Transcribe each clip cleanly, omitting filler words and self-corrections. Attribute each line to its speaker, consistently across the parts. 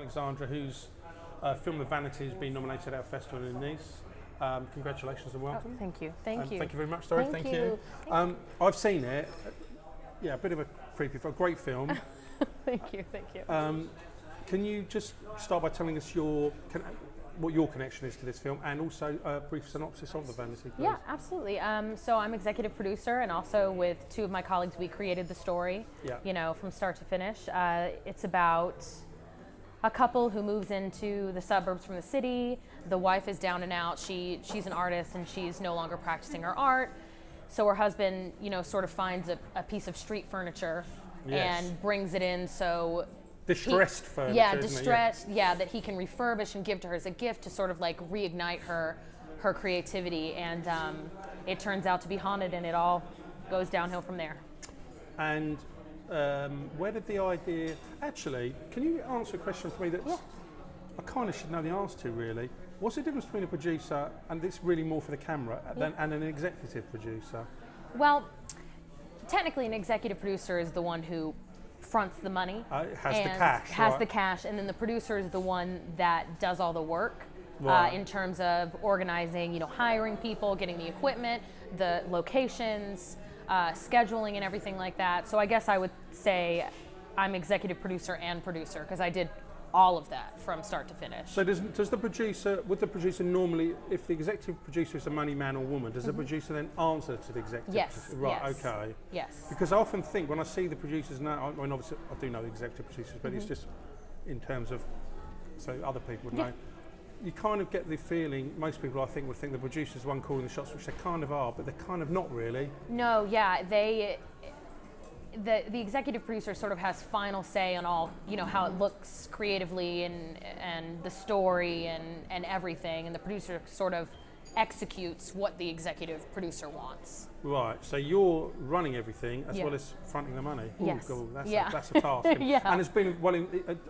Speaker 1: Alexandra, whose film The Vanity has been nominated at our festival in Nice. Congratulations and welcome.
Speaker 2: Oh, thank you. Thank you.
Speaker 1: Thank you very much, Dorothy. Thank you. I've seen it. Yeah, a bit of a creepy film. Great film.
Speaker 2: Thank you. Thank you.
Speaker 1: Can you just start by telling us what your connection is to this film, and also a brief synopsis of The Vanity, please?
Speaker 2: Yeah, absolutely. So I'm executive producer, and also with two of my colleagues, we created the story.
Speaker 1: Yeah.
Speaker 2: From start to finish. It's about a couple who moves into the suburbs from the city. The wife is down and out. She's an artist, and she's no longer practicing her art. So her husband, sort of finds a piece of street furniture and brings it in. So
Speaker 1: distressed furniture.
Speaker 2: Yeah, distressed. Yeah, that he can refurbish and give to her as a gift to sort of like reignite her creativity. And it turns out to be haunted, and it all goes downhill from there.
Speaker 1: And where did the idea? Actually, can you answer a question for me that I kind of should know the answer to, really? What's the difference between a producer, and it's really more for the camera, and an executive producer?
Speaker 2: Well, technically an executive producer is the one who fronts the money.
Speaker 1: Has
Speaker 2: the cash, and then the producer is the one that does all the work in terms of organizing, hiring people, getting the equipment, the locations, scheduling and everything like that. So I guess I would say I'm executive producer and producer, because I did all of that from start to finish.
Speaker 1: So would the producer normally, if the executive producer is a money man or woman, does the producer then answer to the executive producer? Right,
Speaker 2: yes.
Speaker 1: Okay.
Speaker 2: Yes.
Speaker 1: Because I often think when I see the producers now, I mean obviously I do know the executive producers, but it's just in terms of, so other people would know, you kind of get the feeling, most people I think would think the producer's the one calling the shots, which they kind of are, but they're kind of not really.
Speaker 2: No, yeah, the executive producer sort of has final say on all, how it looks creatively and the story and everything, and the producer sort of executes what the executive producer wants.
Speaker 1: Right, so you're running everything as well as fronting the money. Ooh,
Speaker 2: yes.
Speaker 1: God, that's a task. And it's been,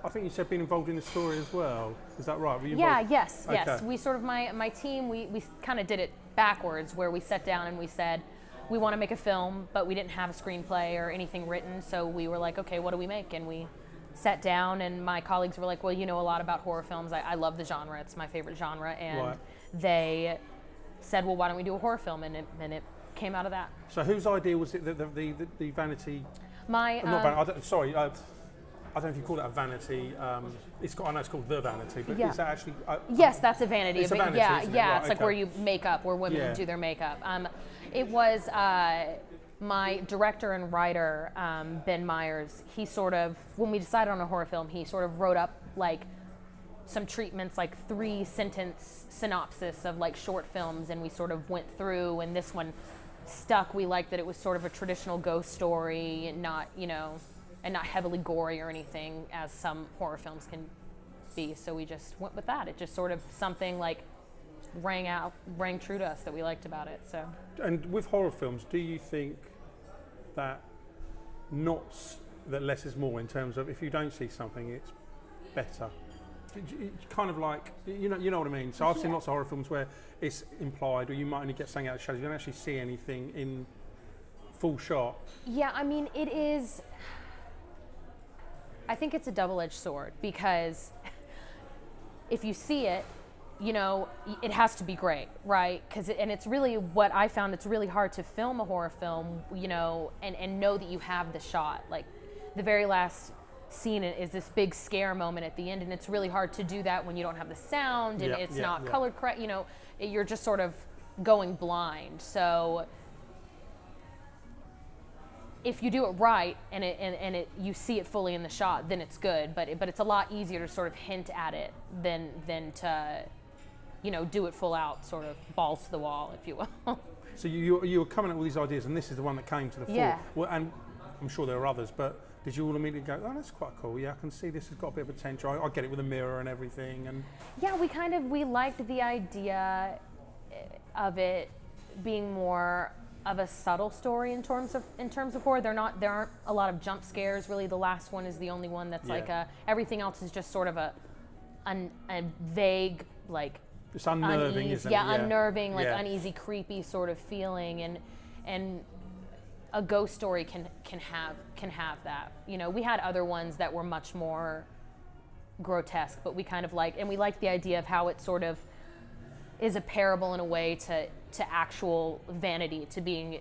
Speaker 1: I think you said been involved in the story as well. Is that right? Were you involved?
Speaker 2: Yes. We sort of, my team, we kind of did it backwards, where we sat down and we said, we want to make a film, but we didn't have a screenplay or anything written, so we were like, okay, what do we make? And we sat down, and my colleagues were like, well, you know a lot about horror films. I love the genre. It's my favorite genre. And they said, well, why don't we do a horror film? And it came out of that.
Speaker 1: So whose idea was it, the Vanity?
Speaker 2: My...
Speaker 1: I don't know if you call it a vanity. I know it's called The Vanity, but is that actually...
Speaker 2: yes, that's a vanity.
Speaker 1: It's a vanity, isn't it?
Speaker 2: Right, it's like where you make up, where women do their makeup. It was my director and writer, Ben Myers. He sort of, when we decided on a horror film, he sort of wrote up like some treatments, like 3-sentence synopsis of like short films, and we sort of went through, and this one stuck. We liked that it was sort of a traditional ghost story, and not, and not heavily gory or anything, as some horror films can be. So we just went with that. It just sort of something like rang true to us that we liked about it. So.
Speaker 1: And with horror films, do you think that less is more, in terms of if you don't see something, it's better? Kind of like, you know what I mean? So I've seen lots of horror films where it's implied, or you might only get something out of the shadows. You don't actually see anything in full shot. Yeah,
Speaker 2: I mean, it is... I think it's a double-edged sword, because if you see it, it has to be great, right? And it's really what I found. It's really hard to film a horror film, and know that you have the shot. Like the very last scene is this big scare moment at the end, and it's really hard to do that when you don't have the sound and it's not colored correct. You're just sort of going blind. So if you do it right and you see it fully in the shot, then it's good. But it's a lot easier to sort of hint at it than to do it full out, sort of balls to the wall, if you will.
Speaker 1: So you were coming up with these ideas, and this is the one that came to the fore. Well, and I'm sure there are others, but did you all immediately go, oh, that's quite cool, I can see this has got a bit of potential, I get it with a mirror and everything? And
Speaker 2: yeah, we liked the idea of it being more of a subtle story in terms of horror. There aren't a lot of jump scares, really. The last one is the only one that's like everything else is just sort of a vague, like,
Speaker 1: it's unnerving, isn't it?
Speaker 2: Unnerving, like uneasy, creepy sort of feeling, and a ghost story can have that. We had other ones that were much more grotesque, but we kind of and we liked the idea of how it sort of is a parable in a way to actual vanity, to being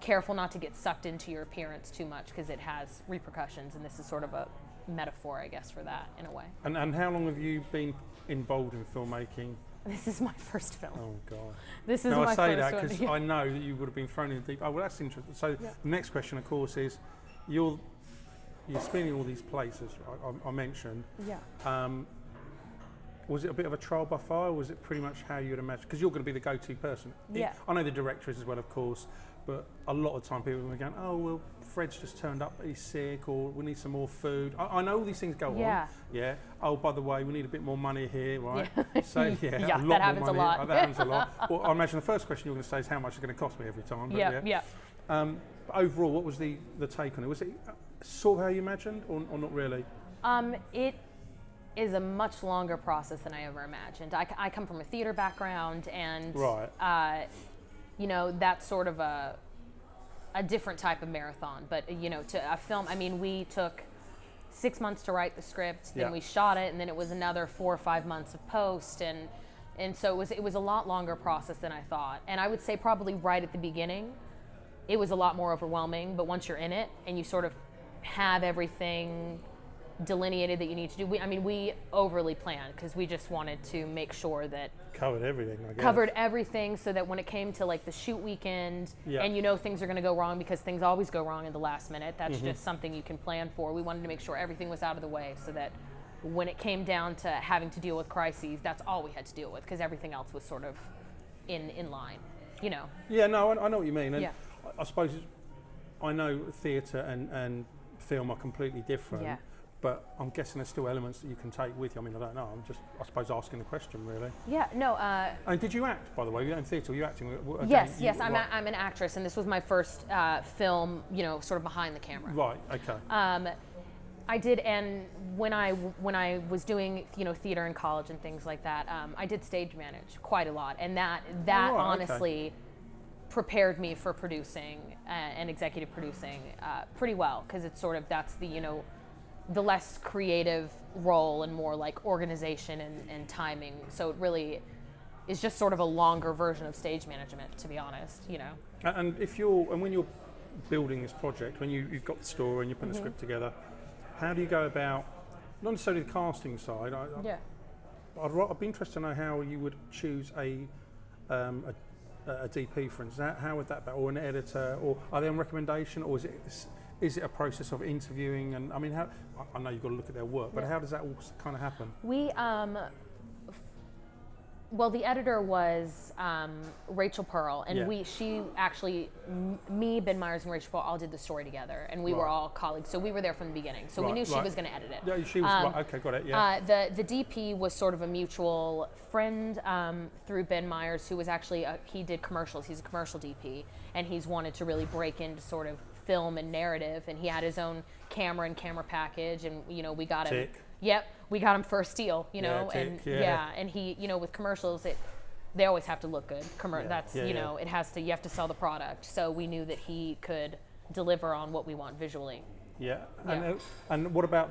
Speaker 2: careful not to get sucked into your appearance too much because it has repercussions, and this is sort of a metaphor, I guess, for that in a way.
Speaker 1: And how long have you been involved in filmmaking?
Speaker 2: This is my first film.
Speaker 1: Oh God!
Speaker 2: This is
Speaker 1: now
Speaker 2: my
Speaker 1: I say
Speaker 2: first
Speaker 1: that because
Speaker 2: one.
Speaker 1: I know that you would have been thrown in the deep. Oh well, that's interesting. So the next question, of course, is you're spinning all these places I mentioned.
Speaker 2: Yeah.
Speaker 1: Was it a bit of a trial by fire, or was it pretty much how you'd imagine? Because you're going to be the go-to person.
Speaker 2: Yeah.
Speaker 1: I know the director is as well, of course, but a lot of time people are going, oh, well, Fred's just turned up, he's sick, or we need some more food. I know all these things go on. Yeah. Oh, by the way, we need a bit more money here, right?
Speaker 2: Yeah.
Speaker 1: So, yeah,
Speaker 2: yeah,
Speaker 1: a lot
Speaker 2: that happens
Speaker 1: more money.
Speaker 2: a lot.
Speaker 1: That happens a lot. Well, I imagine the first question you're going to say is how much it's going to cost me every time. But
Speaker 2: Yeah.
Speaker 1: But overall, what was the take on it? Was it sort of how you imagined, or not really?
Speaker 2: It is a much longer process than I ever imagined. I come from a theater background, and
Speaker 1: right.
Speaker 2: That's sort of a different type of marathon. But to a film, I mean, we took 6 months to write the script, then we shot it, and then it was another 4 or 5 months of post, and so it was a lot longer process than I thought. And I would say probably right at the beginning, it was a lot more overwhelming. But once you're in it and you sort of have everything delineated that you need to do, we overly planned because we just wanted to make sure that
Speaker 1: covered everything. I guess.
Speaker 2: Covered everything, so that when it came to the shoot weekend, and things are going to go wrong because things always go wrong in the last minute. That's just something you can plan for. We wanted to make sure everything was out of the way, so that when it came down to having to deal with crises, that's all we had to deal with, because everything else was sort of in line.
Speaker 1: Yeah, no, I know what you mean, and
Speaker 2: Yeah.
Speaker 1: I suppose I know theatre and film are completely different.
Speaker 2: Yeah.
Speaker 1: But I'm guessing there's still elements that you can take with you. I mean, I don't know. I'm just, I suppose, asking the question, really.
Speaker 2: Yeah, no.
Speaker 1: And did you act, by the way? You in theatre? Were you acting? Again,
Speaker 2: Yes. I'm an actress, and this was my first film. Sort of behind the camera.
Speaker 1: Right. Okay.
Speaker 2: I did, and when I was doing theater in college and things like that, I did stage manage quite a lot, and that honestly prepared me for producing and executive producing pretty well, because it's sort of that's the less creative role and more like organization and timing. So it really is just sort of a longer version of stage management, to be honest.
Speaker 1: And when you're building this project, when you've got the story and you're putting the script together, how do you go about, not necessarily the casting side? I'd be interested to know how you would choose a DP, for instance. How would that be, or an editor, or are they on recommendation, or is it a process of interviewing? And I mean, I know you've got to look at their work, but how does that all kind of happen?
Speaker 2: Well, the editor was Rachel Pearl, and she actually, me, Ben Myers, and Rachel Pearl all did the story together, and we were all colleagues, so we were there from the beginning. So we knew she was going to edit it.
Speaker 1: Yeah, she was. Okay, got it. Yeah.
Speaker 2: The DP was sort of a mutual friend through Ben Myers, who was actually he did commercials. He's a commercial DP, and he's wanted to really break into sort of film and narrative, and he had his own camera and camera package, and we got him. Yep, we got him first deal, and he, with commercials, they always have to look good. It has to. You have to sell the product. So we knew that he could deliver on what we want visually.
Speaker 1: Yeah, and what about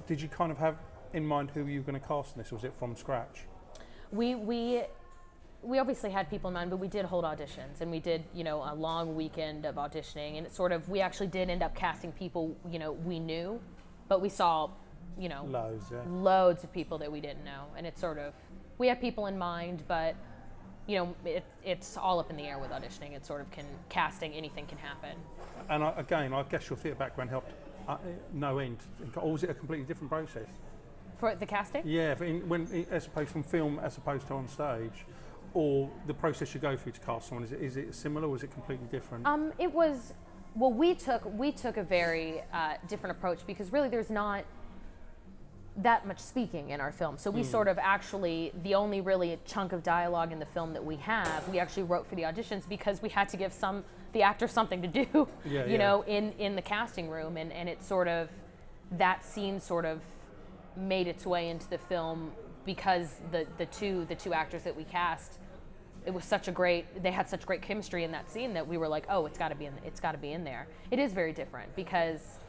Speaker 1: did you kind of have in mind who you were going to cast in this? Or was it from scratch?
Speaker 2: We obviously had people in mind, but we did hold auditions, and we did, a long weekend of auditioning, and it sort of, we actually did end up casting people, we knew, but we saw, loads of people that we didn't know, and it's sort of, we had people in mind, but, it's all up in the air with auditioning. It's sort of casting, anything can happen.
Speaker 1: And I guess your theatre background helped no end, or was it a completely different process?
Speaker 2: For the casting?
Speaker 1: Yeah, as opposed from film, as opposed to on stage. Or the process you go through to cast someone, is it similar, or is it completely different?
Speaker 2: It was, well, we took a very different approach, because really there's not that much speaking in our film. So we sort of actually, the only really chunk of dialogue in the film that we have, we actually wrote for the auditions, because we had to give the actor something to do, in the casting room, and it sort of, that scene sort of made its way into the film, because the two actors that we cast, they had such great chemistry in that scene that we were like, oh, it's got to be in there. It is very different, because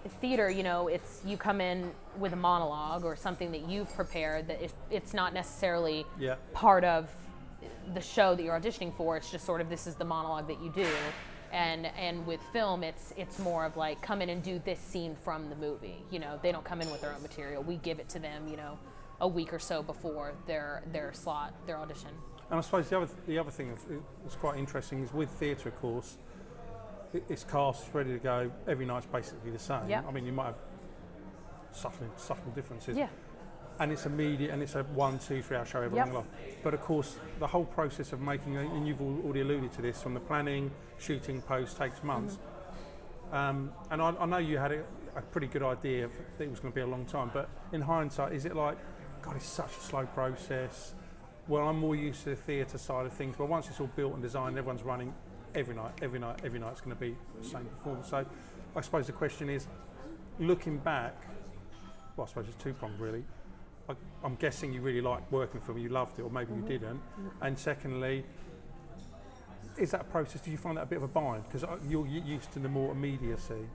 Speaker 2: theater, you know, it's you come in with a monologue or something that you've prepared that it's not necessarily part of the show that you're auditioning for. It's just sort of this is the monologue that you do. And with film, it's more of like come in and do this scene from the movie. You know, they don't come in with their own material. We give it to them, you know, a week or so before their slot, their audition.
Speaker 1: And I suppose the other thing that's quite interesting is with theatre, of course, it's cast, it's ready to go. Every night's basically the same.
Speaker 2: Yep.
Speaker 1: I mean, you might have subtle differences.
Speaker 2: Yeah.
Speaker 1: And it's immediate, and it's a 1, 2, 3 hour show every long. But of course, the whole process of making, and you've already alluded to this, from the planning, shooting, post, takes months. And I know you had a pretty good idea that it was going to be a long time, but in hindsight, is it like, God, it's such a slow process? Well, I'm more used to the theatre side of things, but once it's all built and designed, everyone's running every night, it's going to be the same performance. So I suppose the question is, looking back, well, I suppose it's two-pronged really. I'm guessing you really liked working for me, you loved it, or maybe you didn't. And secondly, is that a process, do you find that a bit of a bind? Because you're used to the more immediacy.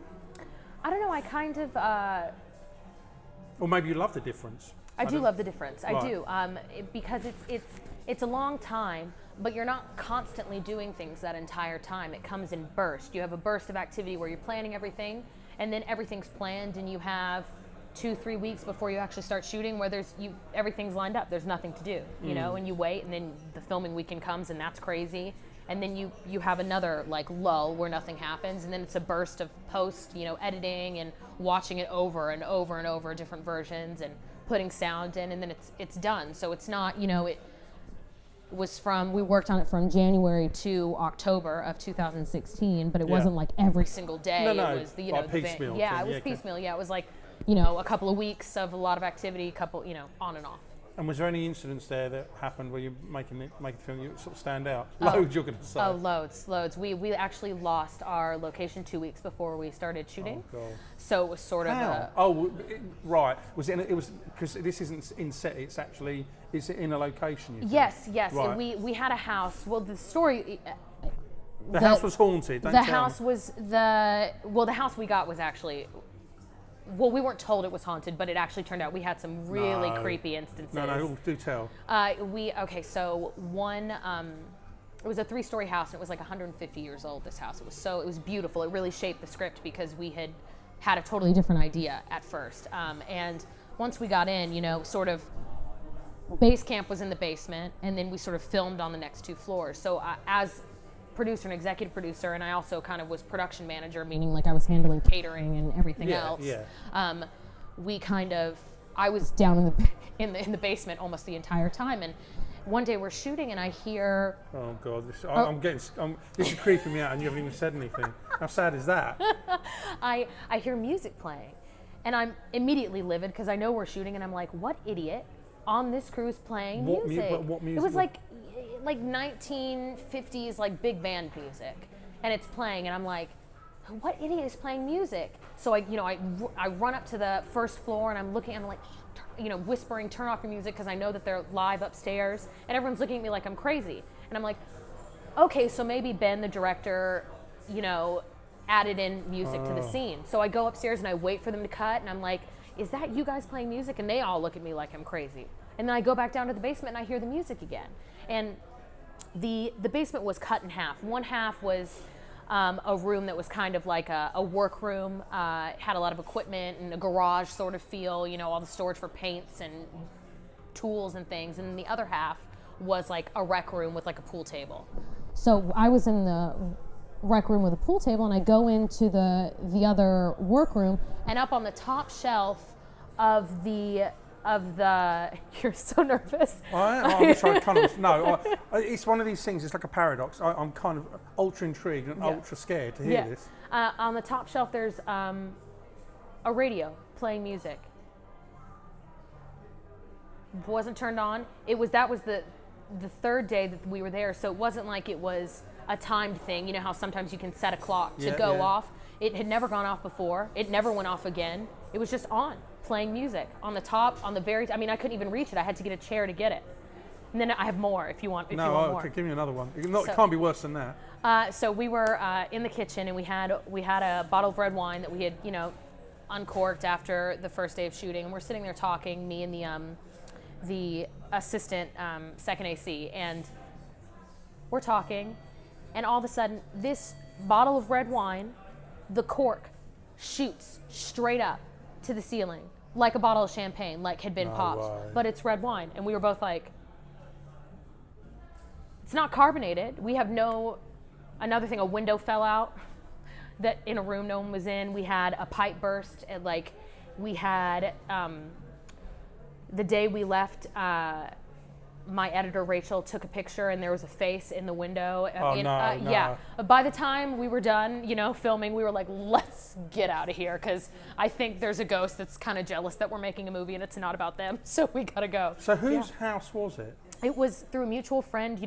Speaker 2: I don't know, I kind of...
Speaker 1: or maybe you love the difference.
Speaker 2: I do love the difference,
Speaker 1: Right.
Speaker 2: I do, because it's a long time, but you're not constantly doing things that entire time. It comes in bursts. You have a burst of activity where you're planning everything, and then everything's planned, and you have 2-3 weeks before you actually start shooting where everything's lined up. There's nothing to do, you know, and you wait, and then the filming weekend comes, and that's crazy. And then you have another like lull where nothing happens, and then it's a burst of post, you know, editing and watching it over and over and over, different versions, and putting sound in, and then it's done. So it's not, you know, we worked on it from January to October of 2016, but it wasn't like every single day.
Speaker 1: No,
Speaker 2: it was the, you
Speaker 1: like
Speaker 2: know,
Speaker 1: piecemeal.
Speaker 2: it was piecemeal. Yeah, it was like, you know, a couple of weeks of a lot of activity, you know, on and off.
Speaker 1: And was there any incidents there that happened where you're making the film you sort of stand out? Loads, you're going to say.
Speaker 2: Oh, loads. We actually lost our location 2 weeks before we started shooting.
Speaker 1: Oh, God.
Speaker 2: So it was sort of
Speaker 1: right. Was it? It was because this isn't in set. It's actually in a location. You think?
Speaker 2: Yes.
Speaker 1: Right.
Speaker 2: We had a house. Well, the story.
Speaker 1: The house was haunted.
Speaker 2: The house we got was actually. Well, we weren't told it was haunted, but it actually turned out we had some really creepy instances.
Speaker 1: No, do tell.
Speaker 2: So one, it was a 3-story house, and it was like 150 years old, this house. It was beautiful. It really shaped the script because we had a totally different idea at first. And once we got in, you know, sort of base camp was in the basement, and then we sort of filmed on the next 2 floors. So as producer and executive producer, and I also kind of was production manager, meaning like I was handling catering and everything else. Yeah. I was down in the basement almost the entire time, and one day we're shooting, and I hear.
Speaker 1: Oh God, this is creeping me out, and you haven't even said anything. How sad is that?
Speaker 2: I hear music playing, and I'm immediately livid because I know we're shooting, and I'm like, what idiot on this crew is playing music?
Speaker 1: What music?
Speaker 2: It was like 1950s like big band music, and it's playing, and I'm like, what idiot is playing music? So I run up to the first floor, and I'm looking, and I'm like, you know, whispering, turn off your music, because I know that they're live upstairs, and everyone's looking at me like I'm crazy, and I'm like, okay, so maybe Ben, the director, you know, added in music to the scene. So I go upstairs and I wait for them to cut, and I'm like, is that you guys playing music? And they all look at me like I'm crazy. And then I go back down to the basement and I hear the music again. And the basement was cut in half. One half was a room that was kind of like a work room, had a lot of equipment and a garage sort of feel, you know, all the storage for paints and tools and things. And then the other half was like a rec room with like a pool table. So I was in the rec room with a pool table, and I go into the other workroom, and up on the top shelf of the you're so nervous.
Speaker 1: I'm trying kind of no. It's one of these things. It's like a paradox. I'm kind of ultra intrigued and ultra scared to hear this.
Speaker 2: On the top shelf, there's a radio playing music. Wasn't turned on. That was the third day that we were there, so it wasn't like it was a timed thing. You know how sometimes you can set a clock to go off. It had never gone off before. It never went off again. It was just on, playing music on the top, on the very. I mean, I couldn't even reach it. I had to get a chair to get it. And then I have more if you want. If you want more.
Speaker 1: Okay, give me another one. It can't be worse than that.
Speaker 2: So we were in the kitchen, and we had a bottle of red wine that we had, you know, uncorked after the first day of shooting, and we're sitting there talking, me and the assistant second AC, and we're talking, and all of a sudden, this bottle of red wine, the cork shoots straight up to the ceiling, like a bottle of champagne, like had been popped, but it's red wine. And we were both like, it's not carbonated. We have another thing, a window fell out that in a room no one was in. We had a pipe burst, and we had, the day we left, my editor Rachel took a picture and there was a face in the window. Yeah. By the time we were done, filming, we were like, let's get out of here, because I think there's a ghost that's kind of jealous that we're making a movie and it's not about them, so we gotta go.
Speaker 1: So whose house was it?
Speaker 2: It was through a mutual friend.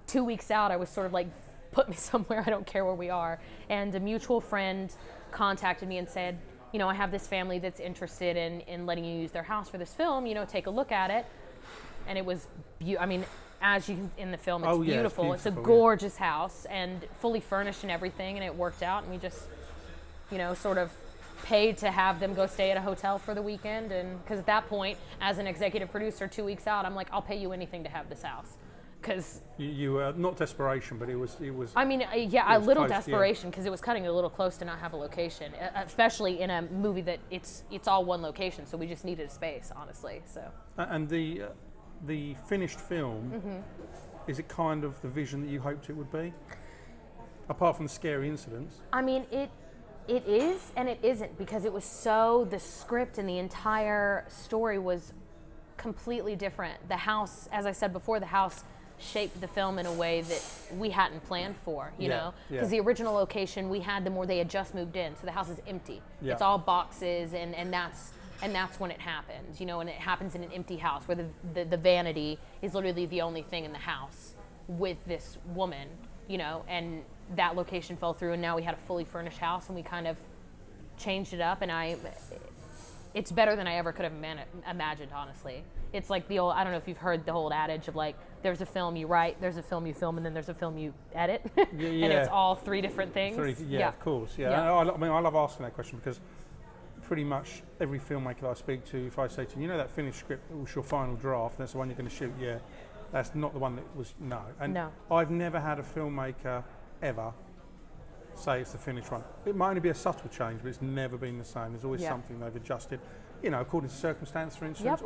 Speaker 2: 2 weeks out, I was sort of like, put me somewhere, I don't care where we are. And a mutual friend contacted me and said, I have this family that's interested in letting you use their house for this film, take a look at it. And it was, as you in the film, it's beautiful. It's a gorgeous house and fully furnished and everything, and it worked out. And we just, sort of paid to have them go stay at a hotel for the weekend. And because at that point, as an executive producer, 2 weeks out, I'm like, I'll pay you anything to have this house. Because
Speaker 1: you were not desperation, but it was.
Speaker 2: A little desperation, because it was cutting a little close to not have a location, especially in a movie that it's all one location. So we just needed a space, honestly. So. And
Speaker 1: the finished film, is it kind of the vision that you hoped it would be? Apart from the scary incidents.
Speaker 2: It is and it isn't, because it was the script and the entire story was completely different. The house, as I said before, the house shaped the film in a way that we hadn't planned for, you know? Because the original location we had them where they had just moved in, so the house is empty. Yeah. It's all boxes, and that's when it happens, and it happens in an empty house where the vanity is literally the only thing in the house with this woman, and that location fell through, and now we had a fully furnished house, and we kind of changed it up, and it's better than I ever could have imagined, honestly. It's like the old, I don't know if you've heard the old adage of like, there's a film you write, there's a film you film, and then there's a film you edit. And it's all three different things.
Speaker 1: Of course, I love asking that question, because pretty much every filmmaker that I speak to, if I say to you, that finished script was your final draft, that's the one you're going to shoot, that's not the one that was, no. And no. I've never had a filmmaker ever say it's the finished one. It might only be a subtle change, but it's never been the same. There's always something they've adjusted, according to circumstance, for instance,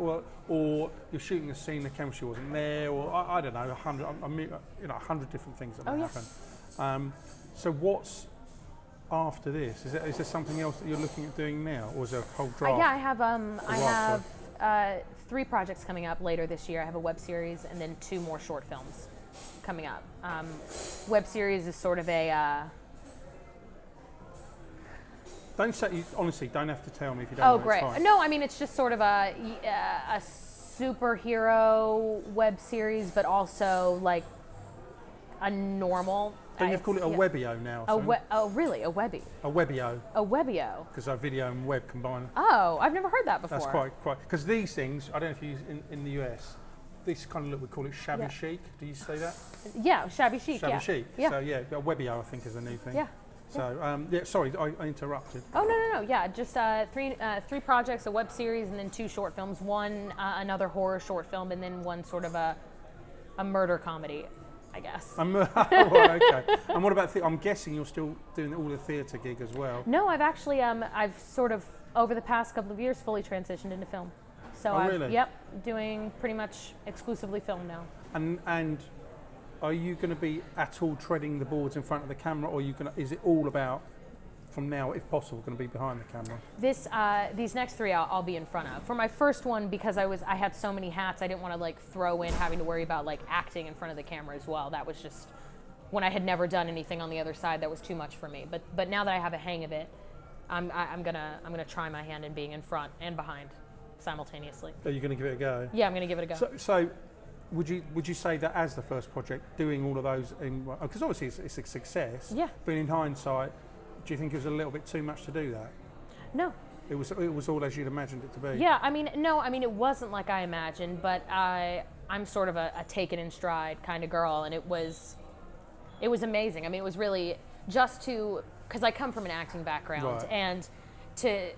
Speaker 1: or you're shooting a scene, the chemistry wasn't there, or I don't know, 100 different things that might happen. So what's after this? Is there something else that you're looking at doing now, or is there a whole draft?
Speaker 2: I have 3 projects coming up later this year. I have a web series and then 2 more short films coming up. Web series is sort of a.
Speaker 1: Don't say, honestly, don't have to tell me if you don't know.
Speaker 2: Oh, great. No, it's just sort of a superhero web series, but also like a normal.
Speaker 1: But you've called it a Webio now.
Speaker 2: Really? A Webby?
Speaker 1: A Webio.
Speaker 2: A Webio.
Speaker 1: Because our video and web combine.
Speaker 2: Oh, I've never heard that before.
Speaker 1: That's quite. Because these things, I don't know if you use in the US, this kind of look, we call it shabby chic. Do you say that?
Speaker 2: Yeah, shabby chic.
Speaker 1: Shabby chic. Yeah. So a Webio, I think, is a new thing. Yeah. So sorry, I interrupted.
Speaker 2: Oh no. Yeah, just 3 projects, a web series, and then 2 short films. One another horror short film, and then one sort of a murder comedy, I guess.
Speaker 1: Okay. And what about I'm guessing you're still doing all the theatre gig as well.
Speaker 2: No, I've actually I've sort of over the past couple of years fully transitioned into film. So
Speaker 1: really?
Speaker 2: Doing pretty much exclusively film now.
Speaker 1: And are you going to be at all treading the boards in front of the camera, or is it all about, from now, if possible, going to be behind the camera?
Speaker 2: These next 3 I'll be in front of. For my first one, because I had so many hats, I didn't want to throw in having to worry about acting in front of the camera as well. That was just, when I had never done anything on the other side, that was too much for me. But now that I have a hang of it, I'm gonna try my hand in being in front and behind simultaneously.
Speaker 1: Are you going to give it a go?
Speaker 2: Yeah, I'm going to give it a go.
Speaker 1: So would you say that as the first project, doing all of those because obviously it's a success.
Speaker 2: Yeah.
Speaker 1: But in hindsight, do you think it was a little bit too much to do that?
Speaker 2: No.
Speaker 1: It was all as you'd imagined it to be.
Speaker 2: Yeah, it wasn't like I imagined, but I'm sort of a take it in stride kind of girl, and it was amazing. It was really just because I come from an acting background, and to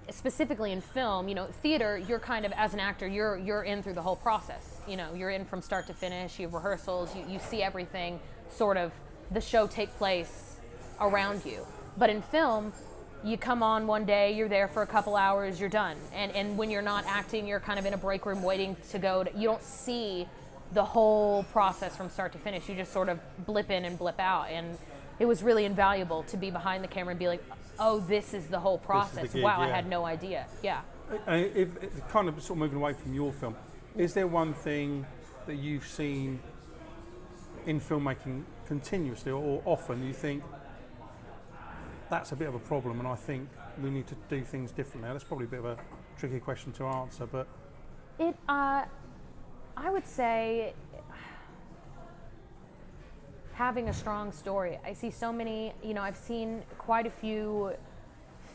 Speaker 2: specifically in film, you know, theater, you're kind of, as an actor, you're in through the whole process. You know, you're in from start to finish. You have rehearsals. You see everything. Sort of, the show take place around you. But in film, you come on one day, you're there for a couple hours, you're done. And when you're not acting, you're kind of in a break room waiting to go. You don't see the whole process from start to finish. You just sort of blip in and blip out. And it was really invaluable to be behind the camera and be like, oh, this is the whole process.
Speaker 1: Gig,
Speaker 2: wow,
Speaker 1: yeah.
Speaker 2: I had no idea. Yeah.
Speaker 1: If kind of sort of moving away from your film, is there one thing that you've seen in filmmaking continuously or often you think that's a bit of a problem and I think we need to do things differently? That's probably a bit of a tricky question to answer, but
Speaker 2: I would say having a strong story. I see so many, you know, I've seen quite a few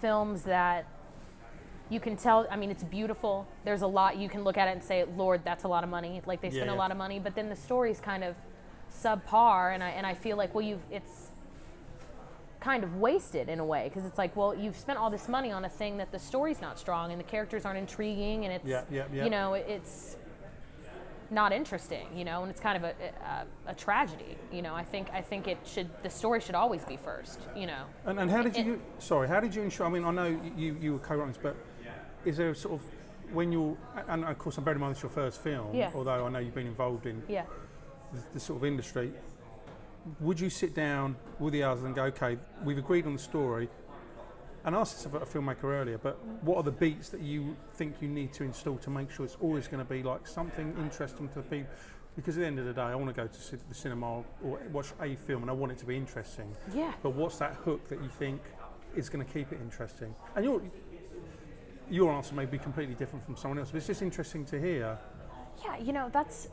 Speaker 2: films that you can tell, I mean, it's beautiful. There's a lot, you can look at it and say, Lord, that's a lot of money. Like, they spend a lot of money, but then the story's kind of subpar, and I feel like, well, it's kind of wasted in a way, because it's like, well, you've spent all this money on a thing that the story's not strong, and the characters aren't intriguing, and it's, you know, it's not interesting, you know, and it's kind of a tragedy, you know. I think the story should always be first, you know.
Speaker 1: And how did you ensure, I mean, I know you were co-writing, but is there sort of, when you're, and of course I'm bearing in mind it's your first film, although I know you've been involved in the sort of industry, would you sit down with the others and go, okay, we've agreed on the story, and I asked this of a filmmaker earlier, but what are the beats that you think you need to install to make sure it's always going to be like something interesting to the people? Because at the end of the day, I want to go to the cinema or watch a film and I want it to be interesting.
Speaker 2: Yeah.
Speaker 1: But what's that hook that you think is going to keep it interesting? And your answer may be completely different from someone else, but it's just interesting to hear.
Speaker 2: Yeah, you know, that's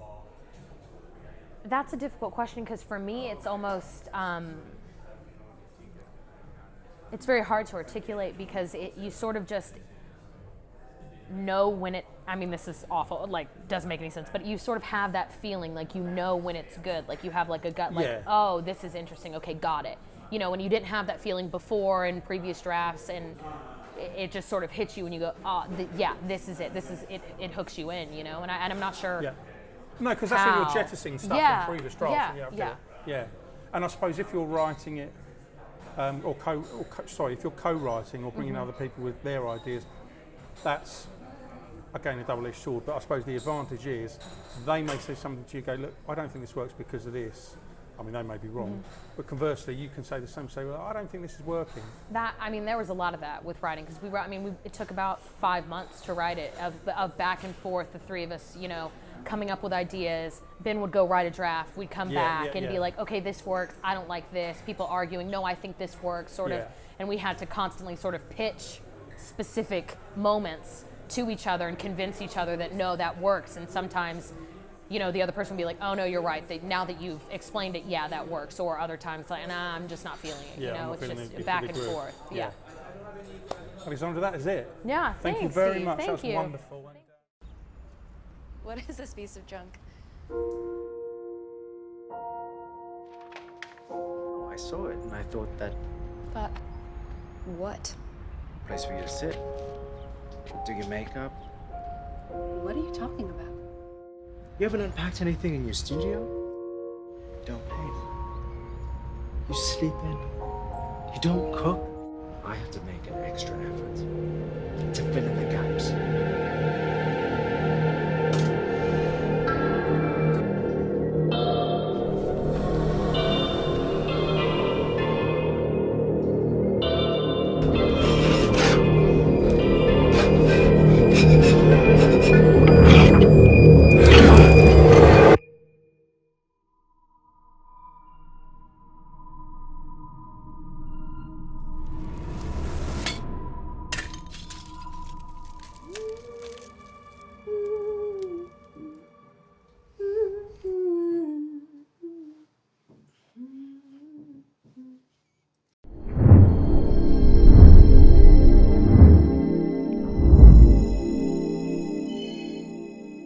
Speaker 2: a difficult question, because for me, it's almost, it's very hard to articulate, because you sort of just know when it, I mean, this is awful, like, doesn't make any sense, but you sort of have that feeling, like, you know when it's good, like, you have like a gut, like, oh, this is interesting, okay, got it. You know, and you didn't have that feeling before in previous drafts, and it just sort of hits you and you go, oh, this is it, it hooks you in, you know, and I'm not sure.
Speaker 1: Yeah. No, because that's when you're jettisoning stuff in previous drafts.
Speaker 2: Yeah.
Speaker 1: And I suppose if you're writing it, if you're co-writing or bringing other people with their ideas, that's again a double-edged sword. But I suppose the advantage is they may say something to you, go, look, I don't think this works because of this. I mean, they may be wrong, but conversely, you can say the same. Say, well, I don't think this is working.
Speaker 2: I mean, there was a lot of that with writing, because it took about 5 months to write it, of back and forth, the three of us, you know, coming up with ideas. Ben would go write a draft, we'd come back and be like, okay, this works, I don't like this, people arguing, no, I think this works, sort of, and we had to constantly sort of pitch specific moments to each other and convince each other that, no, that works, and sometimes, you know, the other person would be like, oh, no, you're right, now that you've explained it, yeah, that works, or other times, like, nah, I'm just not feeling it, you know, it's just back and forth,
Speaker 1: Alexandra, that is it.
Speaker 2: Yeah,
Speaker 1: thank you very much, that was wonderful.
Speaker 3: What is this piece of junk?
Speaker 4: I saw it and I thought that
Speaker 3: But what?
Speaker 4: place for you to sit, do your makeup.
Speaker 3: What are you talking about?
Speaker 4: You haven't unpacked anything in your studio? You don't paint. You sleep in. You don't cook. I have to make an extra effort to fill in the gaps.